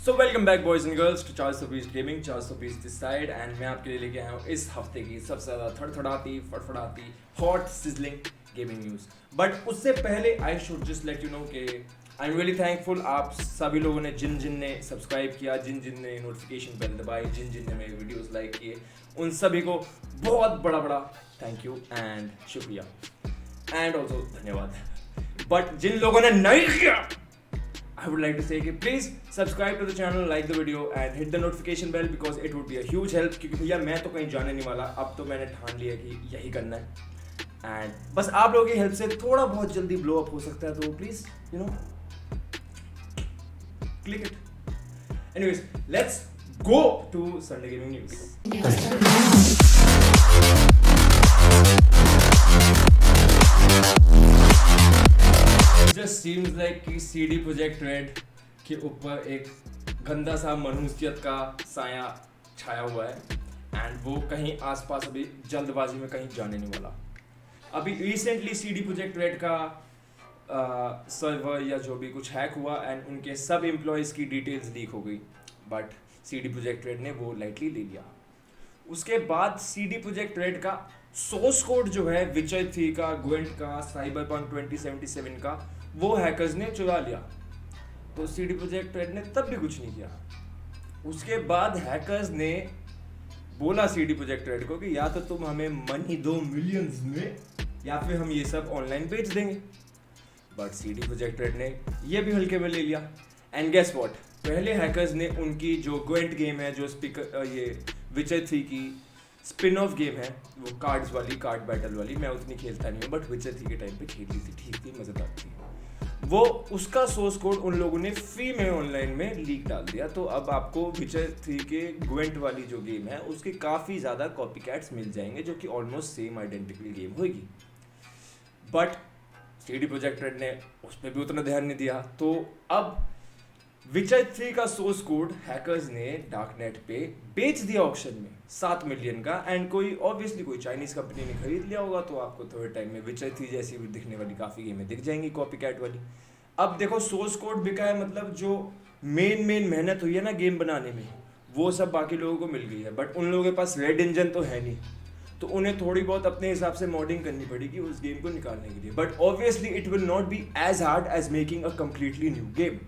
So welcome back boys and girls to 420 gaming 420 this side and मैं आपके लिए लेके आया हूँ इस हफ्ते की सबसे ज़्यादा थड़थड़ाती फड़फड़ाती hot sizzling gaming news. But उससे पहले I should just let you know कि आई एम रियली थैंकफुल आप सभी लोगों ने जिन ने सब्सक्राइब किया, जिन ने नोटिफिकेशन बेल दबाई, जिन ने मेरे वीडियोस लाइक किए, उन सभी को बहुत बड़ा थैंक यू एंड शुक्रिया एंड ऑल्सो धन्यवाद। बट जिन लोगों ने नहीं किया, I would like to say कि please subscribe to the channel, like the video and hit the notification bell because it would be a huge help। क्योंकि भैया मैं तो कहीं जाने नहीं वाला, अब तो मैंने ठान लिया कि यही करना है एंड बस आप लोगों की हेल्प से थोड़ा बहुत जल्दी ब्लो अप हो सकता है, तो please you know click it. Anyways let's go to Sunday gaming news. Just seems like कि CD Projekt Red के ऊपर एक गंदा सा मनुष्यत का साया छाया हुआ है एंड वो कहीं आसपास अभी जल्दबाजी में कहीं जाने नहीं वाला। अभी रिसेंटली CD Projekt Red का सर्वर या जो भी कुछ हैक हुआ एंड उनके सब एम्प्लॉयज़ की डिटेल्स लीक हो गई, बट CD Projekt Red ने वो लाइटली ले लिया। उसके बाद CD Projekt Red का सोर्स कोड जो है विचर 3 का, ग्वेंट का, साइबरपंक 2077 का, वो हैकर्स ने चुरा लिया। तो CD Projekt Red ने तब भी कुछ नहीं किया। उसके बाद हैकर्स ने बोला CD Projekt Red को कि या तो तुम हमें मनी दो मिलियंस में या फिर हम ये सब ऑनलाइन बेच देंगे। बट CD Projekt Red ने ये भी हल्के में ले लिया एंड गेस व्हाट, पहले हैकर्स ने उनकी जो ग्वेंट गेम है, जो स्पीकर ये विचर 3 की स्पिन ऑफ गेम है, वो कार्ड्स वाली, कार्ड बैटल वाली, मैं उतनी खेलता नहीं हूँ बट विचर 3 के टाइम पे खेली थी, ठीक थी, मज़ेदार थी। वो उसका सोर्स कोड उन लोगों ने फ्री में ऑनलाइन में लीक डाल दिया। तो अब आपको विचर 3 के ग्वेंट वाली जो गेम है उसके काफ़ी ज़्यादा कॉपी कैट्स मिल जाएंगे जो कि ऑलमोस्ट सेम आइडेंटिकल गेम होगी। बट CD Projekt Red ने उस पर भी उतना ध्यान नहीं दिया। तो अब विचर 3 का सोर्स कोड हैकर्स ने डार्कनेट पे बेच दिया ऑक्शन में 7 मिलियन का एंड कोई ऑब्वियसली कोई चाइनीज कंपनी ने खरीद लिया होगा। तो आपको थोड़े टाइम में विचर 3 जैसी भी दिखने वाली काफ़ी गेमें दिख जाएंगी कॉपी कैट वाली। अब देखो सोर्स कोड बिका है, मतलब जो मेन मेहनत हुई है ना गेम बनाने में, वो सब बाकी लोगों को मिल गई है। बट उन लोगों के पास रेड इंजन तो है नहीं, तो उन्हें थोड़ी बहुत अपने हिसाब से मॉडिंग करनी पड़ेगी उस गेम को निकालने के लिए। But obviously it will not be as hard as making a completely new game.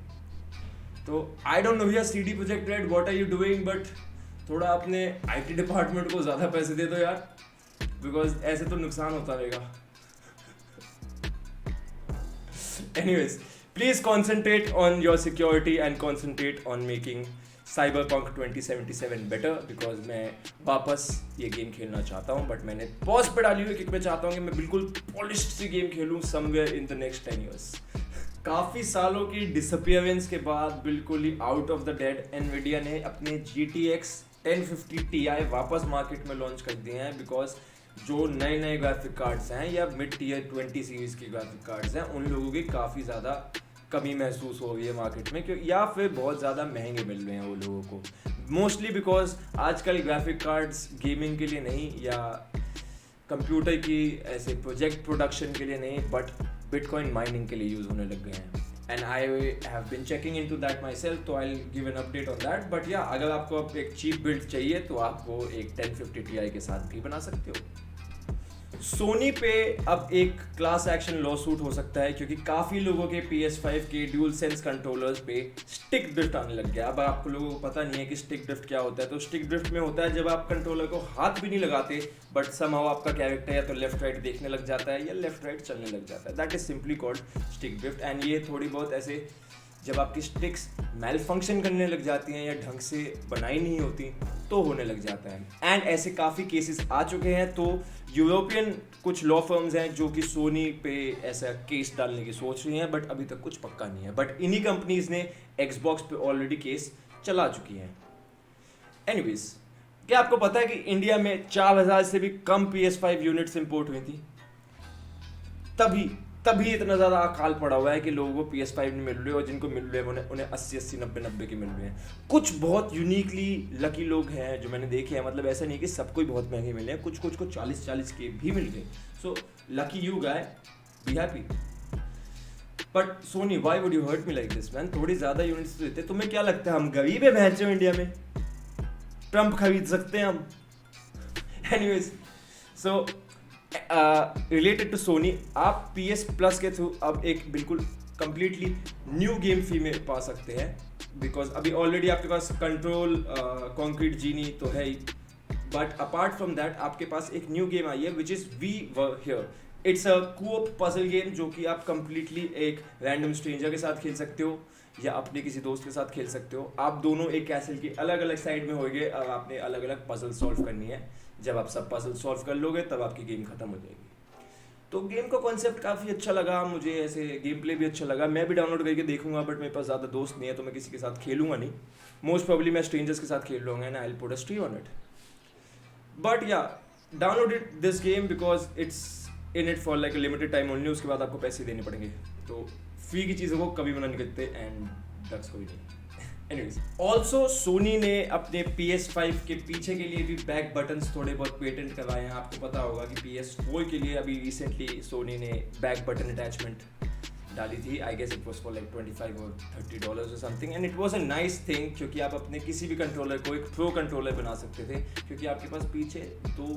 तो आई डोंट नो भैया CD Projekt Red what are you doing, but थोड़ा अपने IT डिपार्टमेंट को ज़्यादा पैसे दे दो यार, बिकॉज ऐसे तो नुकसान होता रहेगा। Anyways please concentrate on your security and concentrate on making cyberpunk 2077 better, because मैं वापस ये गेम खेलना चाहता हूँ। बट मैंने पॉज पे डाली हुई क्योंकि मैं चाहता हूँ कि मैं बिल्कुल पॉलिश्ड सी गेम खेलूँ somewhere in the next 10 years। काफ़ी सालों की डिसअपियरेंस के बाद बिल्कुल ही out of the dead Nvidia ने अपने GTX 1050 Ti वापस मार्केट में लॉन्च कर दिए हैं। बिकॉज जो नए ग्राफिक कार्ड्स हैं या मिड टीयर 20 सीरीज़ के ग्राफिक कार्ड्स हैं, उन लोगों की काफ़ी ज़्यादा कमी महसूस हो रही है मार्केट में, क्योंकि या फिर बहुत ज़्यादा महंगे मिल रहे हैं वो लोगों को। मोस्टली बिकॉज आजकल ग्राफिक कार्ड्स गेमिंग के लिए नहीं या कंप्यूटर की ऐसे प्रोजेक्ट प्रोडक्शन के लिए नहीं, बट बिटकॉइन माइनिंग के लिए यूज़ होने लग गए हैं। And I have been checking into that myself, तो I give an update on that. But yeah अगर आपको अब एक चीप बिल्ड चाहिए तो आप वो एक 1050 Ti के साथ भी बना सकते हो। सोनी पे अब एक क्लास एक्शन लॉ सूट हो सकता है, क्योंकि काफ़ी लोगों के PS5 के ड्यूल सेंस कंट्रोलर्स पे स्टिक ड्रिफ्ट आने लग गया। अब आप लोगों को पता नहीं है कि स्टिक ड्रिफ्ट क्या होता है। तो स्टिक ड्रिफ्ट में होता है जब आप कंट्रोलर को हाथ भी नहीं लगाते बट समहाउ आपका कैरेक्टर या तो लेफ्ट राइट देखने लग जाता है या लेफ्ट राइट चलने लग जाता है। That is simply called stick drift. And ये थोड़ी बहुत ऐसे जब आपकी स्टिक्स मेल फंक्शन करने लग जाती हैं या ढंग से बनाई नहीं होती तो होने लग जाता है। एंड ऐसे काफ़ी केसेस आ चुके हैं। तो यूरोपियन कुछ लॉ फर्म्स हैं जो कि सोनी पे ऐसा केस डालने की सोच रही हैं, बट अभी तक कुछ पक्का नहीं है। बट इन्हीं कंपनीज ने Xbox पे ऑलरेडी केस चला चुकी हैं। एनीवेज, क्या आपको पता है कि इंडिया में 4000 से भी कम PS5 यूनिट्स इंपोर्ट हुई थी? तभी इतना ज़्यादा अकाल पड़ा हुआ है कि लोगों को PS5 नहीं मिल रहे, और जिनको मिल रहे हैं उन्हें 80 90 के मिल रहे हैं। कुछ बहुत यूनिकली लकी लोग हैं जो मैंने देखे हैं, मतलब ऐसा नहीं कि सबको ही बहुत महंगे मिले हैं, कुछ को 40 के भी मिल गए। So lucky you guy, be happy. But Sony why would you hurt me like this man, थोड़ी ज्यादा यूनिट्स देते। तुम्हें क्या लगता है हम गरीब है भैंस इंडिया में, ट्रम्प खरीद सकते हैं हम? Anyways, so related to Sony, आप PS Plus के थ्रू अब एक बिल्कुल कंप्लीटली न्यू गेम फी में पा सकते हैं, बिकॉज अभी ऑलरेडी आपके पास कंट्रोल कॉन्क्रीट जीनी तो है ही, बट अपार्ट फ्रॉम दैट आपके पास एक न्यू गेम आई है which is we were here. It's a co-op puzzle game जो कि आप कंप्लीटली एक रैंडम स्ट्रेंजर के साथ खेल सकते हो या अपने किसी दोस्त के साथ खेल सकते हो। आप दोनों एक कैसल की अलग अलग साइड में होंगे और आपने अलग अलग पजल सॉल्व करनी है। जब आप सब पजल सॉल्व कर लोगे तब आपकी गेम खत्म हो जाएगी। तो गेम का कॉन्सेप्ट काफ़ी अच्छा लगा मुझे, ऐसे गेम प्ले भी अच्छा लगा। मैं भी डाउनलोड करके देखूंगा, बट मेरे पास ज़्यादा दोस्त नहीं है तो मैं किसी के साथ खेलूंगा नहीं। मोस्ट प्रॉब्ली मैं स्ट्रेंजर्स के साथ खेल लूँगा and I will put a stream on it. But yeah, download it this game because it's in it for like limited time only. उसके बाद आपको पैसे देने पड़ेंगे, तो फ्री की चीज़ों को कभी मना नहीं करते एंड ड्रग्स को भी नहीं। एनीवेज, ऑल्सो सोनी ने अपने PS5 के पीछे के लिए भी बैक बटन्स थोड़े बहुत पेटेंट करवाए हैं। आपको पता होगा कि PS4 के लिए अभी रिसेंटली सोनी ने बैक बटन अटैचमेंट डाली थी। I guess it was for like $25 or $30 और something, and it was a nice thing क्योंकि आप अपने किसी भी कंट्रोलर को एक प्रो कंट्रोलर बना सकते थे, क्योंकि आपके पास पीछे 2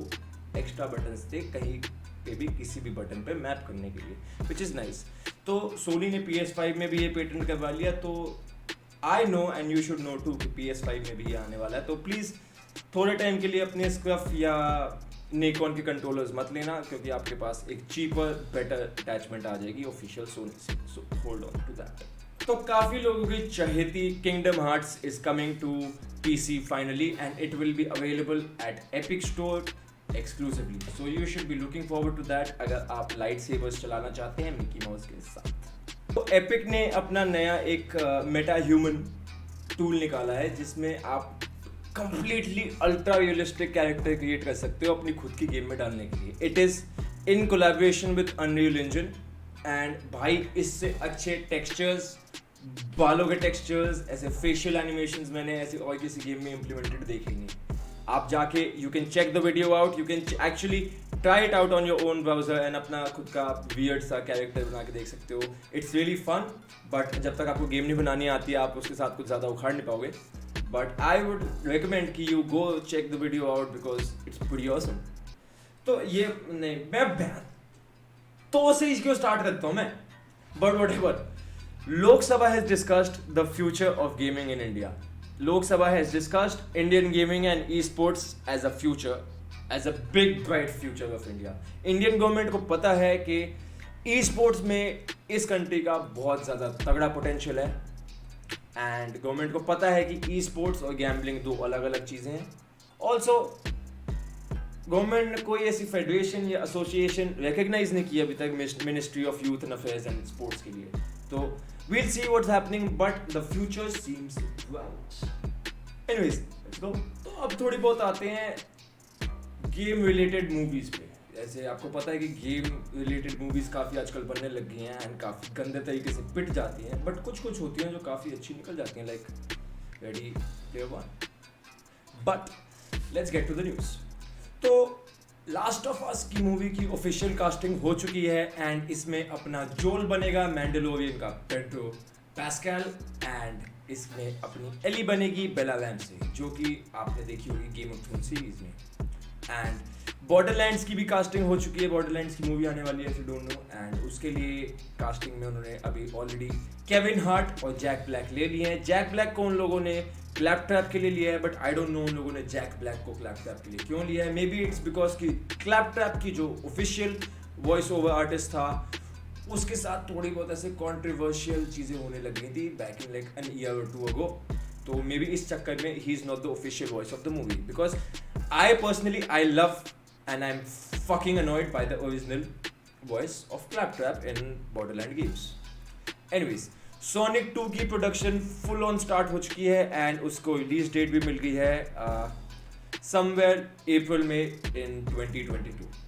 एक्स्ट्रा बटन्स थे कहीं पे भी किसी भी बटन पे मैप करने के लिए, विच इज़ नाइस। तो सोनी ने PS5 में भी ये पेटेंट करवा लिया, तो I know and you should know too कि PS5 में भी ये आने वाला है। तो प्लीज़ थोड़े टाइम के लिए अपने स्क्रफ या निकॉन के कंट्रोलर्स मत लेना, क्योंकि आपके पास एक चीपर बेटर अटैचमेंट आ जाएगी ऑफिशियल सोनी से, so hold on to that. तो काफ़ी लोगों की चहेती Kingdom Hearts is coming to PC finally and it will be available at Epic Store exclusively, so you should be looking forward to that अगर आप light सेवर्स चलाना चाहते हैं मिकी माउस के साथ। तो एपिक ने अपना नया एक मेटा ह्यूमन टूल निकाला है जिसमें आप completely ultra realistic character create कर सकते हो अपनी खुद की गेम में डालने के लिए। It is in collaboration with unreal engine and भाई इससे अच्छे टेक्सचर्स, बालों के टेक्सचर्स, ऐसे फेशियल एनिमेशंस मैंने ऐसे और किसी गेम में इम्प्लीमेंटेड देखे ही नहीं। आप जाके you can check the video out, you can actually try it out on your own browser and अपना खुद का वियर्ड सा कैरेक्टर बना के देख सकते हो। इट्स रियली फन, बट जब तक आपको गेम नहीं बनानी आती है आप उसके साथ कुछ ज़्यादा उखाड़ नहीं पाओगे। बट आई वुड रिकमेंड कि you go check the video out because it's pretty awesome. तो ये नहीं, मैं तो से इसको स्टार्ट करता हूँ मैं, but whatever. Lok Sabha has discussed the future of gaming in India. Lok Sabha has discussed Indian gaming and esports as a future, as a big bright future of India. Indian government को पता है कि esports में इस country का बहुत ज़्यादा तगड़ा पोटेंशियल है एंड गवर्नमेंट को पता है कि esports और गैम्बलिंग 2 अलग अलग चीज़ें हैं। ऑल्सो गवर्नमेंट ने कोई ऐसी फेडरेशन या एसोसिएशन रिकग्नाइज नहीं की अभी तक ministry of youth and affairs and sports के लिए। तो we'll see what's happening, but the future seems bright. Anyways, let's go. तो अब थोड़ी बहुत आते हैं गेम रिलेटेड मूवीज पे। जैसे आपको पता है कि गेम रिलेटेड मूवीज काफ़ी आजकल बनने लग गई हैं एंड काफ़ी गंदे तरीके से पिट जाती हैं, बट कुछ कुछ होती हैं जो काफ़ी अच्छी निकल जाती हैं, like ready player 1। But let's get to the news. तो लास्ट ऑफ अस की मूवी की ऑफिशियल कास्टिंग हो चुकी है एंड इसमें अपना जोल बनेगा मैंडलोरियन का पेड्रो पास्कल एंड इसमें अपनी एली बनेगी बेला रैम्से, जो कि आपने देखी होगी गेम ऑफ थ्रोन्स सीरीज में। एंड बॉर्डरलैंड्स की भी कास्टिंग हो चुकी है, बॉर्डरलैंड्स की मूवी आने वाली है if you don't know, and उसके लिए कास्टिंग में उन्होंने अभी ऑलरेडी केविन हार्ट और जैक ब्लैक ले लिए हैं। जैक ब्लैक को उन लोगों ने क्लैप ट्रैप के लिए लिया है, बट आई डोंट नो उन लोगों ने जैक ब्लैक को क्लैप ट्रैप के लिए क्यों लिया है। मे बी इट्स बिकॉज कि क्लैप ट्रैप की जो ऑफिशियल वॉइस ओवर आर्टिस्ट था उसके साथ थोड़ी बहुत ऐसे कॉन्ट्रोवर्शियल चीज़ें होने लग गई थी back in like an year और 2 अगो। तो मे बी इस चक्कर में he is not the official voice of the movie, because I personally I love and I am fucking annoyed by the original voice of clap trap in Borderland games. Anyways, sonic 2 की production full on start हो चुकी है and उसको release date भी मिल गई है somewhere अप्रैल में इन 2022।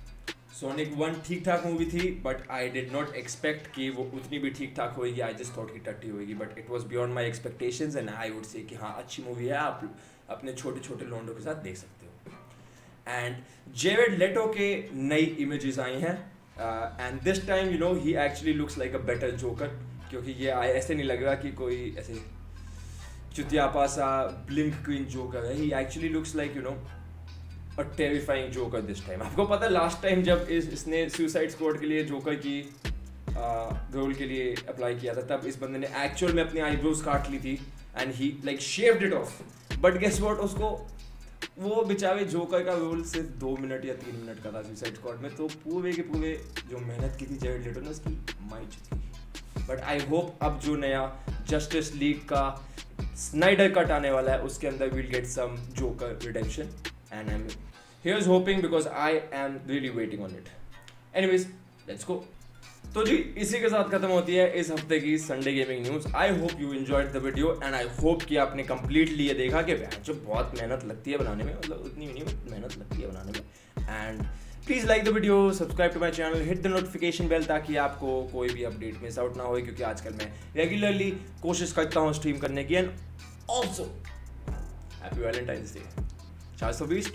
Sonic 1 ठीक ठाक मूवी थी, but I did not expect कि वो उतनी भी ठीक ठाक होगी। आई जस्ट थॉट कि टट्टी होगी, but it was beyond my expectations and I would say कि हाँ अच्छी मूवी है, आप अपने छोटे छोटे लोंडों के साथ देख सकते हो। एंड जेरेड लेटो के नई इमेजेस आई हैं and this time you know he actually looks like a better joker. क्योंकि ये ऐसे नहीं लगेगा कि कोई ऐसे चुतियापा सा ब्लिंक क्वीन जोकर है. He actually looks like you know a terrifying joker this time. आपको पता है लास्ट टाइम जब इसने सुसाइड स्क्वाड के लिए जोकर की रोल के लिए अप्लाई किया था तब इस बंदे ने एक्चुअल में अपनी आईब्रोज काट ली थी and he like shaved it off. But guess what, उसको वो बेचारे जोकर का रोल सिर्फ 2 मिनट या 3 मिनट का था सुसाइड स्क्वाड में. तो पूरे के पूरे जो मेहनत की थी जेरेड लेटो ने उसकी मार चुकी. बट आई होप अब जो नया जस्टिस लीग का स्नाइडर कट आने वाला है उसके अंदर we'll get some Joker redemption and I am here's hoping because I am really waiting on it. Anyways let's go. तो जी इसी के साथ खत्म होती है इस हफ्ते की Sunday gaming news. I hope you enjoyed the video and I hope कि आपने कंप्लीटली ये देखा कि जो बहुत मेहनत लगती है बनाने में, मतलब उतनी भी नहीं मेहनत लगती है बनाने में. And please like the video, subscribe to my channel, hit the notification bell ताकि आपको कोई भी अपडेट मिस आउट ना हो, क्योंकि आजकल मैं रेगुलरली कोशिश करता हूँ स्ट्रीम करने की. And also happy Valentine's day 420.